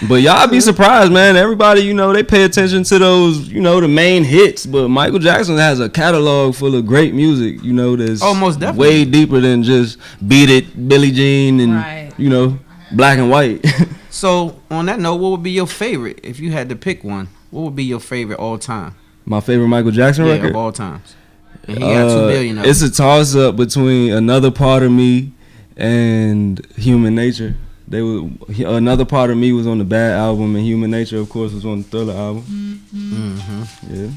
But y'all be surprised, man. Everybody, you know, they pay attention to those, you know, the main hits. But Michael Jackson has a catalog full of great music, you know, that's Oh, most definitely. way deeper than just Beat It, Billie Jean, and, Right. you know, Black and White. So on that note, what would be your favorite if you had to pick one? What would be your favorite all time? My favorite Michael Jackson Yeah, record? of all times. And he got 2 billion of It's them. a toss up between Another Part of Me and Human Nature. Another Part of Me was on the Bad album, and Human Nature, of course, was on the Thriller album. Yeah.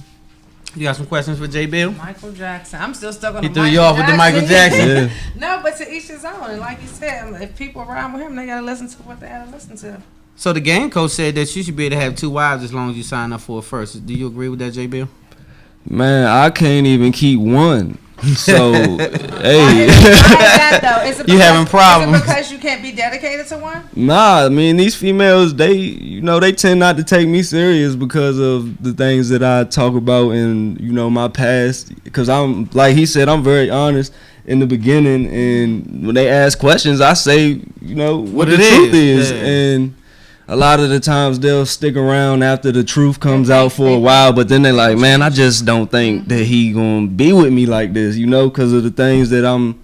You got some questions for J Bill? Michael Jackson. I'm still stuck on He the threw Michael you off with the Michael Jackson. Yeah. No, but to each his own. And like you said, if people around with him, they gotta listen to what they gotta listen to. So the game coach said that you should be able to have 2 wives as long as you sign up for it first. Do you agree with that, J Bill? Man, I can't even keep one. So, hey. Why is that though? Is it You having problems. Is it because you can't be dedicated to one? Nah, I mean, these females, they tend not to take me serious because of the things that I talk about in, my past. Because I'm, like he said, I'm very honest in the beginning. And when they ask questions, I say, what the truth is. Yeah. And a lot of the times they'll stick around after the truth comes out for a while, but then they're like, man, I just don't think that he gonna be with me like this, because of the things that I'm,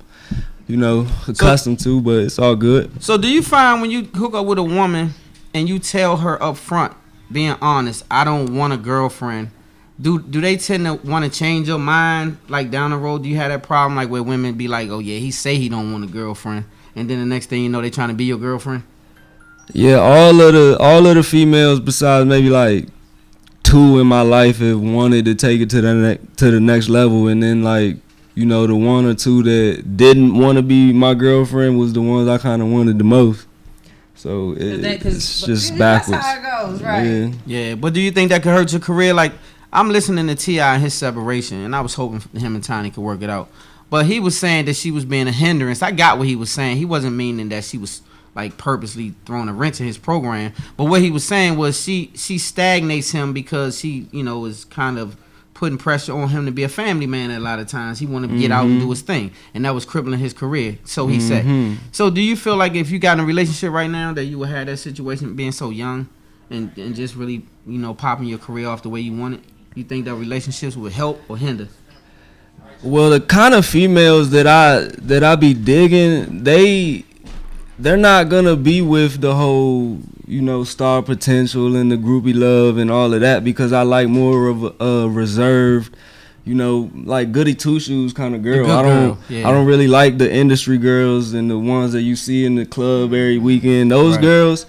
accustomed to, but it's all good. So do you find when you hook up with a woman and you tell her up front, being honest, I don't want a girlfriend, do they tend to want to change your mind, like down the road? Do you have that problem, like where women be like, oh yeah, he say he don't want a girlfriend, and then the next thing you know, they trying to be your girlfriend? Yeah, all of the females besides maybe like 2 in my life have wanted to take it to the next level, and then like the 1 or 2 that didn't want to be my girlfriend was the ones I kind of wanted the most. So it's just backwards. That's how it goes, right? Yeah, but do you think that could hurt your career? Like, I'm listening to T.I. and his separation, and I was hoping him and Tiny could work it out, but he was saying that she was being a hindrance. I got what he was saying. He wasn't meaning that she was like purposely throwing a wrench in his program, but what he was saying was she stagnates him because she is kind of putting pressure on him to be a family man. A lot of times he wanted to get out and do his thing, and that was crippling his career, so he said. So do you feel like if you got in a relationship right now that you would have that situation being so young and just really popping your career off the way you want it? You think that relationships would help or hinder? Well, the kind of females that I be digging, they're not gonna be with the whole, star potential and the groupie love and all of that, because I like more of a reserved, like goody two shoes kind of girl. I don't really like the industry girls and the ones that you see in the club every weekend. Those girls,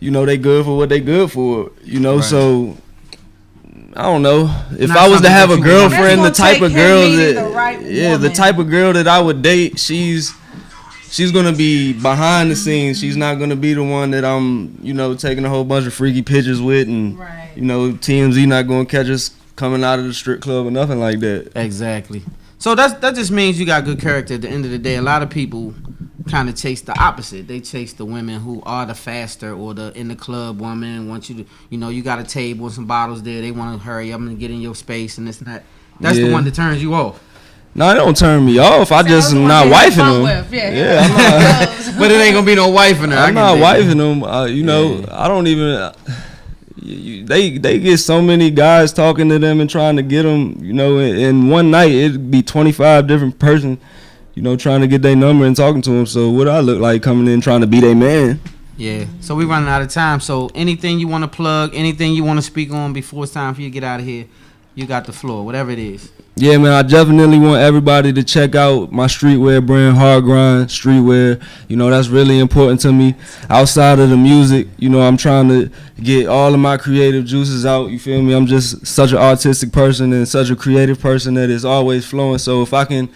they good for what they good for, So I don't know. If I was to have a girlfriend, the type of girl the type of girl that I would date, she's gonna be behind the scenes. She's not gonna be the one that I'm, taking a whole bunch of freaky pictures with, and TMZ not gonna catch us coming out of the strip club or nothing like that. Exactly. So that just means you got good character. At the end of the day, a lot of people kind of chase the opposite. They chase the women who are the faster or the in the club woman. Want you to, you got a table and some bottles there. They want to hurry up and get in your space and this and that. That's the one that turns you off. No, it don't turn me off. I just am not wifing them. Yeah, I'm not. But it ain't gonna be no wifing her. I'm not wifing them. I don't even. They get so many guys talking to them and trying to get them. In one night it'd be 25 different person. Trying to get their number and talking to them. So what I look like coming in trying to be their man? Yeah. So we running out of time. So anything you want to plug, anything you want to speak on before it's time for you to get out of here, you got the floor. Whatever it is. Yeah, man, I definitely want everybody to check out my streetwear brand, Hard Grind Streetwear. That's really important to me. Outside of the music, I'm trying to get all of my creative juices out. You feel me? I'm just such an artistic person and such a creative person that is always flowing. So if I can,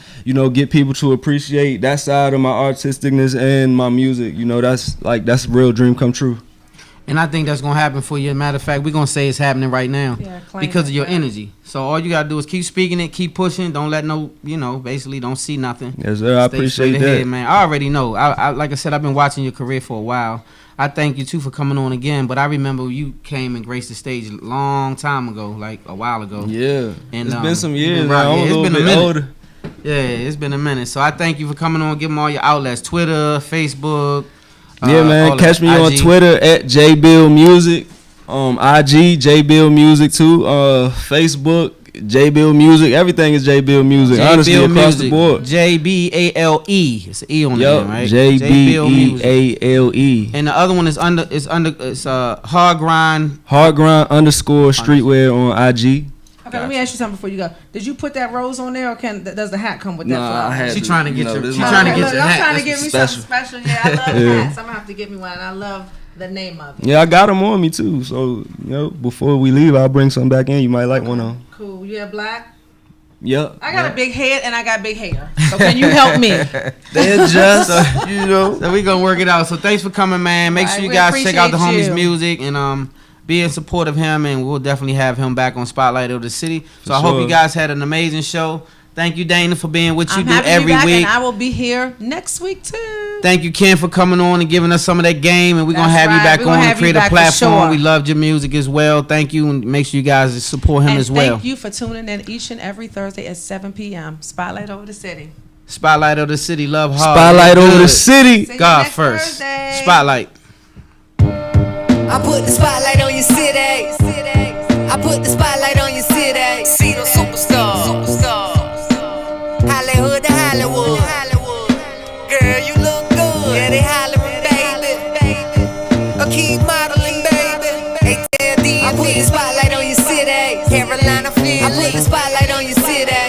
get people to appreciate that side of my artisticness and my music, that's a real dream come true. And I think that's going to happen for you. Matter of fact, we're going to say it's happening right now because of your energy. So all you got to do is keep speaking it, keep pushing. Don't let basically don't see nothing. Yes, sir. I appreciate that. Ahead, man. I already know. I like I said, I've been watching your career for a while. I thank you, too, for coming on again. But I remember you came and graced the stage a long time ago, like a while ago. Yeah. And it's been some years now. I'm a little bit older. Yeah, it's been a minute. So I thank you for coming on. Give them all your outlets, Twitter, Facebook. Yeah, man. Catch me on Twitter at JBillMusic. IG JBillMusic too. Facebook JBillMusic. Everything is JBillMusic. Honestly, across the board. JBALE. It's an E on there, right? JBEALE. And the other one is it's Hard Grind. Hard Grind _ Streetwear on IG. Okay, let me ask you something before you go. Did you put that rose on there, or does the hat come with that? Nah, I had She trying to get your. She I'm trying to get your hat. I'm trying to get me something special. Yeah, I love hats. I'm gonna have to get me one. I love the name of it. Yeah, I got them on me too. So before we leave, I'll bring some back in. You might like one on. Cool. You have black. Yep. I got a big head and I got big hair. So can you help me? They're just, So we gonna work it out. So thanks for coming, man. Make sure you guys check out the homies' music and be in support of him, and we'll definitely have him back on Spotlight of the City. So I hope sure. you guys had an amazing show. Thank you, Dana, for being what you I'm do happy to be every back, week. and I will be here next week too. Thank you, Ken, for coming on and giving us some of that game, and we're going to That's have you right. back We're gonna on have and you create a back for platform. sure. We loved your music as well. Thank you, and make sure you guys support him And as well. thank you for tuning in each and every Thursday at 7 p.m. Spotlight Over the City. Spotlight of the City, love hard. Spotlight Good. over the city. See you God next first. Thursday. Spotlight. I put the spotlight on your city. I put the spotlight on your city. See them superstars. Hollywood to Hollywood. Girl, you look good. Yeah, they hollering, baby. I keep modeling, baby. I put the spotlight on your city. Carolina, Philly. I put the spotlight on your city.